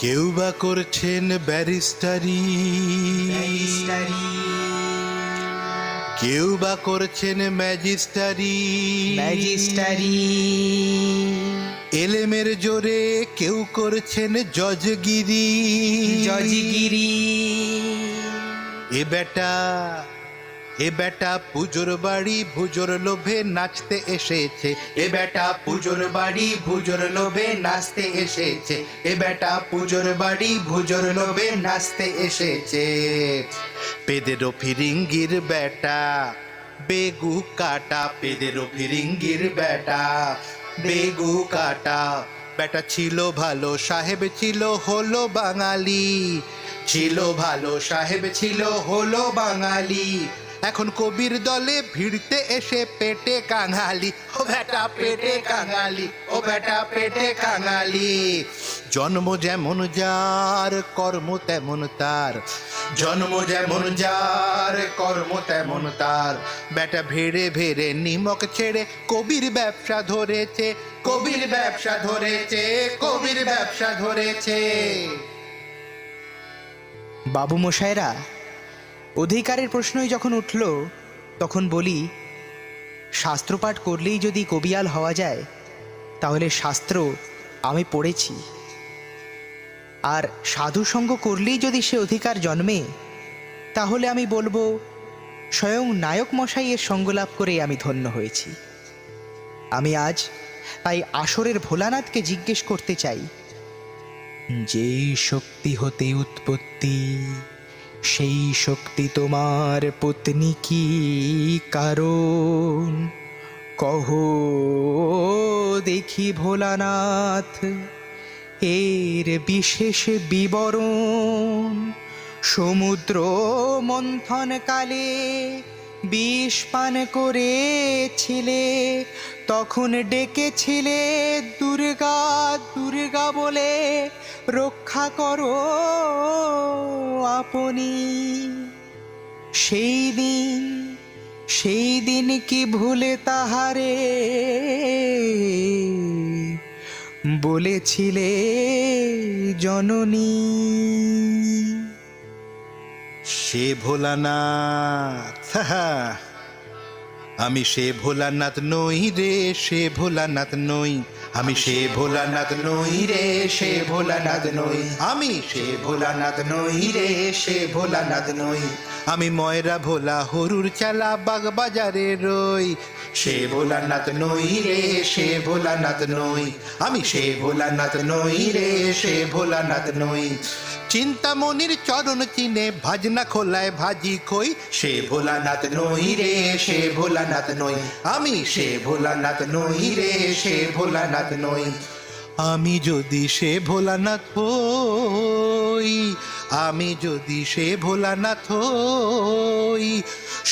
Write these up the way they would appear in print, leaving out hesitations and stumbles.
কেউ বা করছেন ব্যারিস্টারি, কেউ বা করছেন ম্যাজিস্টারি, এলেমের জোরে কেউ করছেন জজগিরি, এ বেটা পুজোর বাড়ি ভুজোর লোভে নাচতে এসেছে, এ বেটা পুজোর বাড়ি ভুজোর লোভে নাচতে এসেছে, এ বেটা পুজোর বাড়ি ভুজোর লোভে নাচতে এসেছে। পেদেরো ফিরিঙ্গির বেটা বেগু কাটা, পেদেরো ফিরিঙ্গির বেটা বেগু কাটা। বেটা ছিল ভালো সাহেব ছিল হলো বাঙালি, ছিল ভালো সাহেব ছিল হলো বাঙালি। এখন কবির দলে ভিড়তে এসে পেটে কাঙালি, ও বেটা পেটে কাঙালি, ও বেটা পেটে কাঙালি। জন্ম যেমন যার কর্ম তেমন তার, জন্ম যেমন যার কর্ম তেমন তার। বেটা ভেড়ে ভেড়ে নিমক ছেড়ে কবির ব্যবসা ধরেছে, কবির ব্যবসা ধরেছে, কবির ব্যবসা ধরেছে। বাবু মশাইরা, অধিকারের প্রশ্নই যখন উঠল তখন বলি, শাস্ত্রপাঠ করলেই যদি কবিয়াল হওয়া যায় তাহলে শাস্ত্র আমি পড়েছি, আর সাধুসঙ্গ করলেই যদি সে অধিকার জন্মে তাহলে আমি বলবো স্বয়ং নায়ক মশাইয়ের সঙ্গলাভ করে আমি ধন্য হয়েছি। আমি আজ তাই আসরের ভোলানাথকে জিজ্ঞেস করতে চাই, যেই শক্তি হতে উৎপত্তি সেই শক্তি তোমার পত্নী কি কারণ? কহো দেখি ভোলানাথ এর বিশেষ বিবরণ। সমুদ্র মন্থন কালে বিষ পান করেছিলে, তখন ডেকেছিলে দুর্গা দুর্গা বলে, রক্ষা করো আপনি। সেই দিন কি ভুলে তাহারে বলেছিলে জননী? সে ভোলানাথ, আমি সে ভোলানাথ নই রে, সে ভোলানাথ নই, আমি সে ভোলানাথ নই রে, সে ভোলানাথ নই, আমি সে ভোলানাথ নই রে, সে ভোলানাথ নই। আমি ময়রা ভোলা হরুর চালা বাগবাজারে রই, সে ভোলানাথ নই রে, সে ভোলানাথ নই, আমি সে ভোলানাথ নই রে, সে ভোলানাথ নই। চিন্তামণির চরণ চিনে ভাজনা খোলায় ভাজি খই, সে ভোলানাথ নই রে, সে ভোলানাথ নই, আমি সে ভোলানাথ নই রে, সে ভোলানাথ নই। আমি যদি সে ভোলানাথ হই, আমি যদি সে ভোলানাথ হই,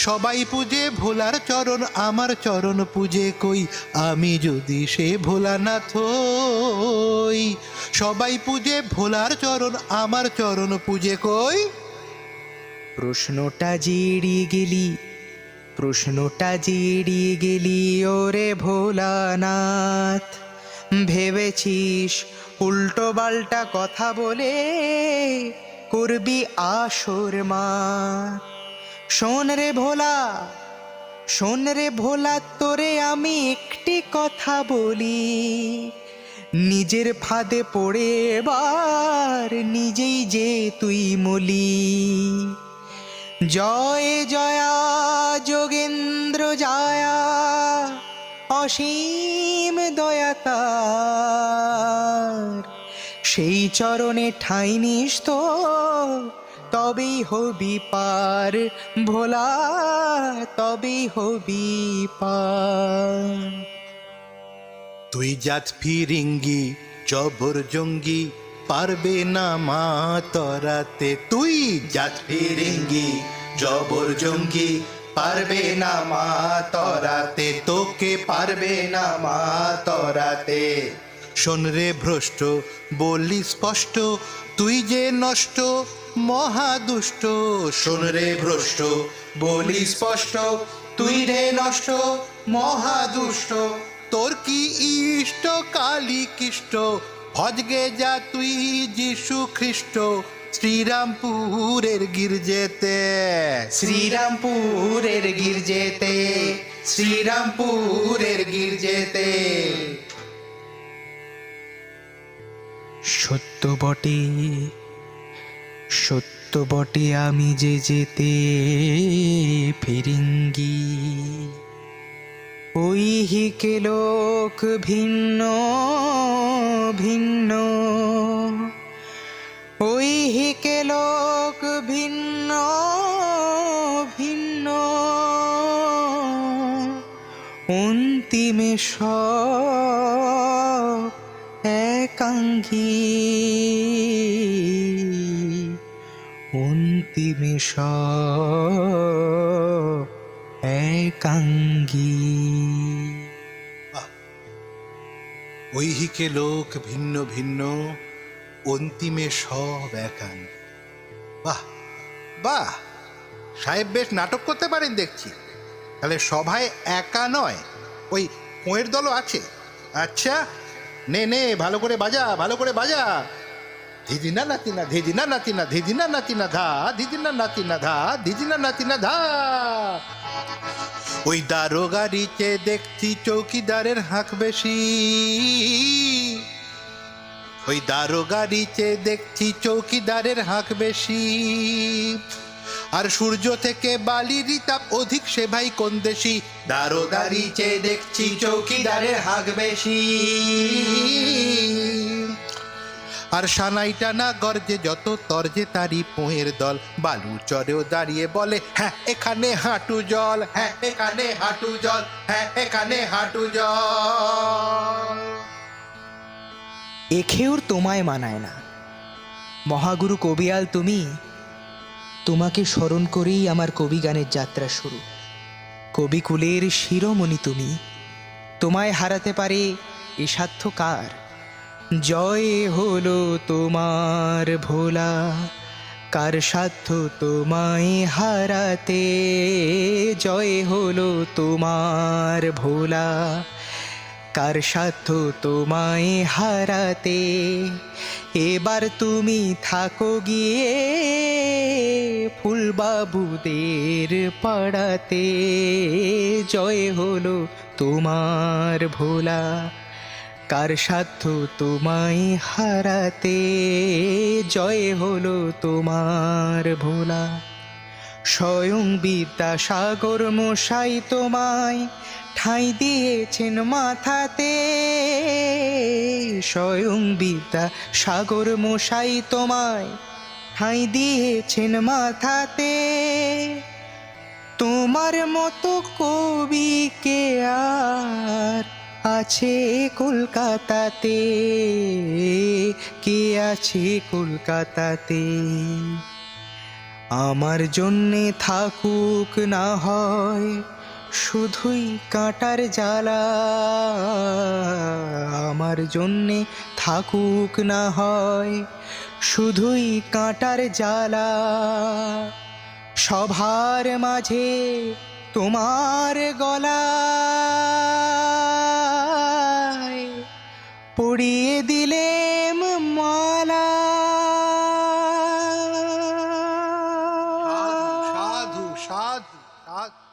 সবাই পূজে ভোলার চরণ আমার চরণ পূজে কই। আমি যদি সে ভোলানাথ হই, সবাই পূজে ভোলার চরণ আমার চরণ পূজে কই। প্রশ্নটা জিড়িয়ে গেলি, প্রশ্নটা জিড়িয়ে গেলি ওরে ভোলানাথ। ভেবেছিস উল্টো পাল্টা কথা বলে করবি আসর মাত? শোন রে ভোলা, শোন রে ভোলা, তোরে আমি একটি কথা বলি, নিজের ফাঁদে পড়ে এবার নিজেই যে তুই মলি। জয় জয়া যোগেন্দ্র জয়া, অসীম দয়া তার, সেই চরণে ঠাঁই নিস তো তবেই হবি পার ভোলা, তবেই হবি পার। তুই জাত ফিরিঙ্গি জবর জঙ্গি পারবে না মা তরাতে, তুই জাত ফিরিঙ্গি জবর জঙ্গি পারবে না মা তরাতে, তোকে পারবে না মা তরাতে। শোন রে ভ্রষ্ট বলি স্পষ্ট, তুই যে নষ্ট মহাদুষ্ট। শোন রে ভ্রষ্ট বলি স্পষ্ট, তুই রে নষ্ট মহাদুষ্ট। তোর কি ইষ্ট কালী কিষ্ট ভজগে যা তুই যিশু খ্রিস্ট শ্রীরামপুরের গির্জেতে, শ্রীরামপুরের গির্জেতে, শ্রীরামপুরের গির্জেতে। সত্য বটে, সত্য বটে, আমি যে যেতে ফিরিঙ্গি। ঐহিকে লোক ভিন্ন ভিন্ন, ঐহিকে লোক ভিন্ন ভিন্ন, অন্তিমে সব একাঙ্গী, অন্তিমে সব একাঙ্গী। ঐহিকে লোক ভিন্ন ভিন্ন, অন্তিমে সব একান। বাহ বাহ, সাহেব বেশ নাটক করতে পারেন দেখছি। তাহলে সভায় একা নয়, ওই কোয়ের দলও আছে। আচ্ছা, নে নে, ভালো করে বাজা, ভালো করে বাজা। ধিদিনা নাতিনা, ধিদিনা নাতিনা, ধিদিনা নাতিনা ধা, ধিদিনা নাতিনা ধা, ধিদিনা নাতিনা ধা। ওই দারোগারিতে দেখছি চৌকিদারের হাঁক বেশি, ওই দারোগারিতে দেখছি চৌকিদারের হাঁক বেশি। আর সূর্য থেকে বালির তাপ অধিক, সে ভাই কোন দেশি। দারোগারিতে দেখছি চৌকিদারের হাঁক বেশি। আর সানাইটা না গর্জে যত তর্জে তারি পোঁয়ের দল। বালু চরেও দাঁড়িয়ে বলে, হ্যাঁ এখানে হাঁটু জল, হ্যাঁ এখানে হাঁটু জল, হ্যাঁ এখানে হাঁটু জল। এ খেউর তোমায় মানায় না। মহাগুরু কবিয়াল তুমি, তোমাকে স্মরণ করেই আমার কবি গানের যাত্রা শুরু। কবিকুলের শিরোমণি তুমি, তোমায় হারাতে পারে এ সাধ্য কার? জয় হলো তোমার ভোলা, কার সাধ্য তোমায় হারাতে? জয় হলো তোমার ভোলা, কার সাধ্য তোমায় হারাতে? এবার তুমি থাকো গিয়ে ফুলবাবুদের পাড়াতে। জয় হলো তোমার ভোলা, কার সাধ্য তোমায় হারাতে? জয় হলো তোমার ভোলা। স্বয়ং বিদ্যাসাগর মশাই তোমায় ঠাঁই দিয়েছেন মাথাতে। স্বয়ং বিদ্যাসাগর মশাই তোমায় ঠাঁই দিয়েছেন মাথাতে। তোমার মতো কবি কে আর আছে কলকাতাতে? কে আছে কলকাতাতে? আমার জন্যে থাকুক না হয় শুধুই কাঁটার জ্বালা, আমার জন্যে থাকুক না হয় শুধুই কাঁটার জ্বালা। সবার মাঝে তোমার গলায় পরিয়ে দিলেম মালা। সাধু সাধু সাধু।